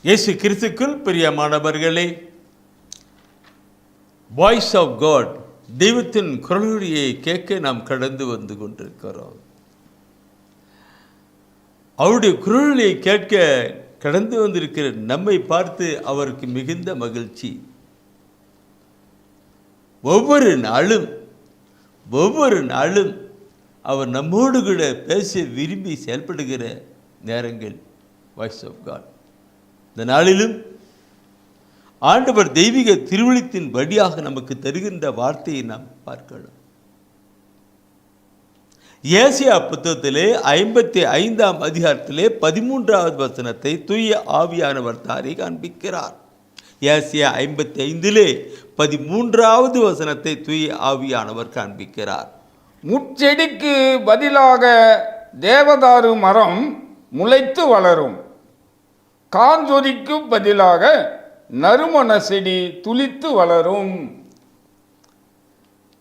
இயேசு கிறிஸ்துக்குள் பிரியமானவர்களே, வாய்ஸ் ஆஃப் காட், தெய்வத்தின் குரலுரையை கேட்க நாம் கடந்து வந்து கொண்டிருக்கிறோம். அவருடைய குரலுரையை கேட்க கடந்து வந்திருக்கிற நம்மை பார்த்து அவருக்கு மிகுந்த மகிழ்ச்சி. ஒவ்வொரு நாளும் அவர் நம்மோடு கூட பேச விரும்பி செயல்படுகிற நேரங்கள் வாய்ஸ் ஆஃப் காட். இந்த நாளிலும் ஆண்டவர் தெய்வீக திருவிழித்தின் வழியாக நமக்கு தருகின்ற வார்த்தையை நாம் பார்க்கலாம். ஏசாயா புத்தகத்திலே 55ஆம் அதிகாரத்திலே 13வது வசனத்தை தூய ஆவியானவர் தாரை காண்பிக்கிறார். ஏசாயா 55 13வது வசனத்தை தூய ஆவியானவர் காண்பிக்கிறார். முட்செடிக்கு பதிலாக தேவதாரு மரம் முளைத்து வளரும், காஞ்சொரிக்கு பதிலாக நறுமண செடி துளித்து வளரும்.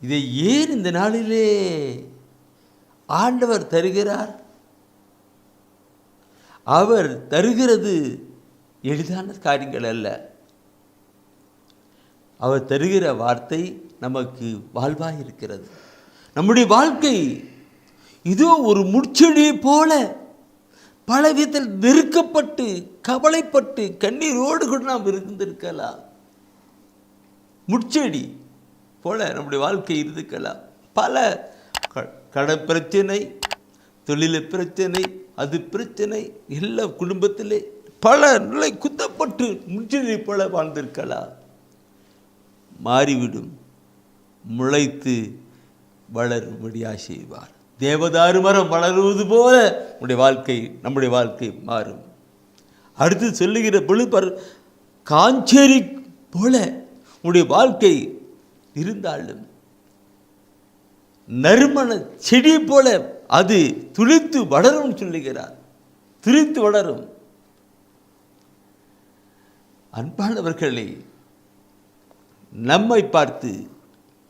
இதை ஏன் இந்த நாளிலே ஆண்டவர் தருகிறார்? அவர் தருகிறது எளிதான காரியங்கள் அல்ல. அவர் தருகிற வார்த்தை நமக்கு வாழ்வாய் இருக்கிறது. நம்முடைய வாழ்க்கை இதோ ஒரு முட்செடி போல பல விதத்தில் நெருக்கப்பட்டு கவலைப்பட்டு கண்ணீரோடு கூட நாம் இருந்திருக்கலாம். முட்செடி போல நம்முடைய வாழ்க்கை இருந்திருக்கலாம். பல கடன் பிரச்சனை, தொழில பிரச்சனை, அது பிரச்சனை, எல்லா குடும்பத்திலே பல நிலை குத்தப்பட்டு முட்செடி போல வாழ்ந்திருக்கலாம். மாறிவிடும், முளைத்து வளரும்படியாக செய்வார். தேவதாரு மரம் வளருவது போல நம்முடைய வாழ்க்கை மாறும். அடுத்து சொல்லுகிற பொழுது காஞ்சேரி போல உடைய வாழ்க்கை இருந்தாலும் நறுமண செடி போல அது துளித்து வளரும் சொல்லுகிறார். துளித்து வளரும். அன்பானவர்களே, நம்மை பார்த்து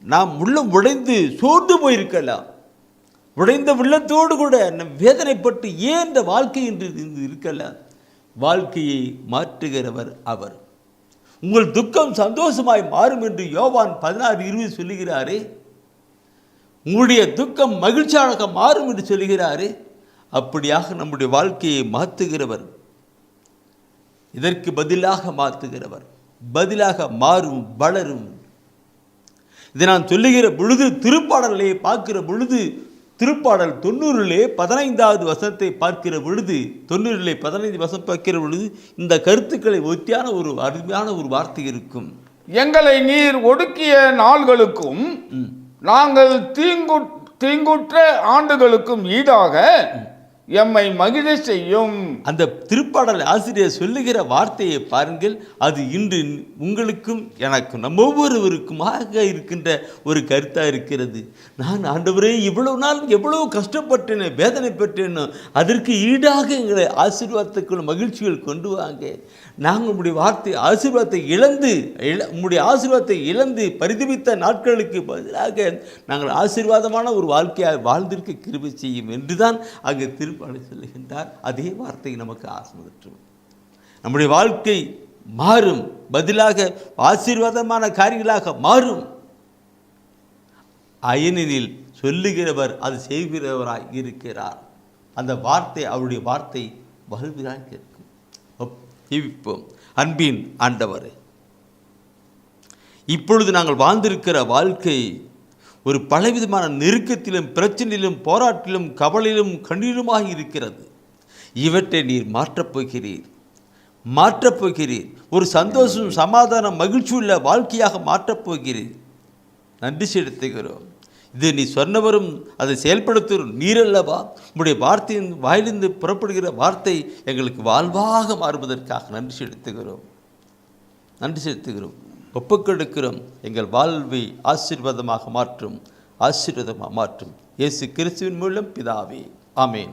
நாம் உள்ளம் உடைந்து சோர்ந்து போயிருக்கலாம். உடைந்த உள்ளத்தோடு கூட நம் வேதனைப்பட்டு ஏன் இந்த வாழ்க்கை என்று இருக்கலாம். வாழ்க்கையை மாற்றுகிறவர் அவர். உங்கள் துக்கம் சந்தோஷமாய் மாறும் என்று யோவான் 16:20 சொல்லுகிறாரே. உங்களுடைய துக்கம் மகிழ்ச்சியாக மாறும் என்று சொல்லுகிறாரே. அப்படியாக நம்முடைய வாழ்க்கையை மாற்றுகிறவர், இதற்கு பதிலாக மாற்றுகிறவர், பதிலாக மாறும் வளரும். இதை நான் சொல்லுகிற பொழுது திருப்பாடலை பார்க்கிற பொழுது, திருப்பாடல் 90 15வது வசனத்தை பார்க்கிற பொழுது, 90 15 வசனம் பார்க்கிற பொழுது இந்த கருத்துக்களை ஒத்தியான ஒரு அருமையான ஒரு வார்த்தை இருக்கும். எங்களை நீர் ஒடுக்கிய நாள்களுக்கும் நாங்கள் தீங்குற்ற ஆண்டுகளுக்கும் ஈடாக எம்மை மகிழ செய்யும். அந்த திருப்பாடல் ஆசிரியர் சொல்லுகிற வார்த்தையை பாருங்கள். அது இன்று உங்களுக்கும் எனக்கும் நம்ம ஒவ்வொருவருக்குமாக இருக்கின்ற ஒரு கருத்தாக இருக்கிறது. நான் ஆண்டவரே இவ்வளவு நாள் எவ்வளவு கஷ்டப்பட்டேன், வேதனை பெற்றேன்னு, அதற்கு ஈடாக எங்களை ஆசீர்வாதத்துக்குள்ள மகிழ்ச்சிகள் கொண்டு வாங்க. நாங்கள் உங்களுடைய வார்த்தை உங்களுடைய ஆசீர்வாதத்தை இழந்து பரிதவித்த நாட்களுக்கு பதிலாக நாங்கள் ஆசீர்வாதமான ஒரு வாழ்க்கையாக வாழ்ந்திருக்க கிருபை செய்யும் என்றுதான் அங்கே திருப்பாடல் சொல்லுகின்றார். அதே வார்த்தை நமக்கு ஆசீர்வதிக்கும். நம்முடைய வாழ்க்கை மாறும், பதிலாக ஆசீர்வாதமான காரியங்களாக மாறும். அயனில் சொல்லுகிறவர் அது செய்கிறவராய் இருக்கிறார். அந்த வார்த்தை, அவருடைய வார்த்தை வாழ்விராய் இருக்கும். ஜெபிப்போம். அன்பின் ஆண்டவரே, இப்பொழுது நாங்கள் வாழ்ந்திருக்கிற வாழ்க்கை ஒரு பலவிதமான நெருக்கத்திலும் பிரச்சனையிலும் போராட்டிலும் கவலையிலும் கண்ணீருமாக இருக்கிறது. இவற்றை நீர் மாற்றப் போகிறீர். ஒரு சந்தோஷம், சமாதானம், மகிழ்ச்சி உள்ள வாழ்க்கையாக மாற்றப் போகிறீர். நன்றி செலுத்துகிறோம். இது நீ சொன்னவரும் அதை செயல்படுத்தும் நீரல்லவா? உங்களுடைய வார்த்தையின் வாயிலிருந்து புறப்படுகிற வார்த்தை எங்களுக்கு வாழ்வாக மாறுவதற்காக நன்றி செலுத்துகிறோம். ஒப்புக்கொடுக்கிறோம். எங்கள் வாழ்வை ஆசீர்வாதமாக மாற்றும். இயேசு கிறிஸ்துவின் மூலம் பிதாவே, ஆமென்.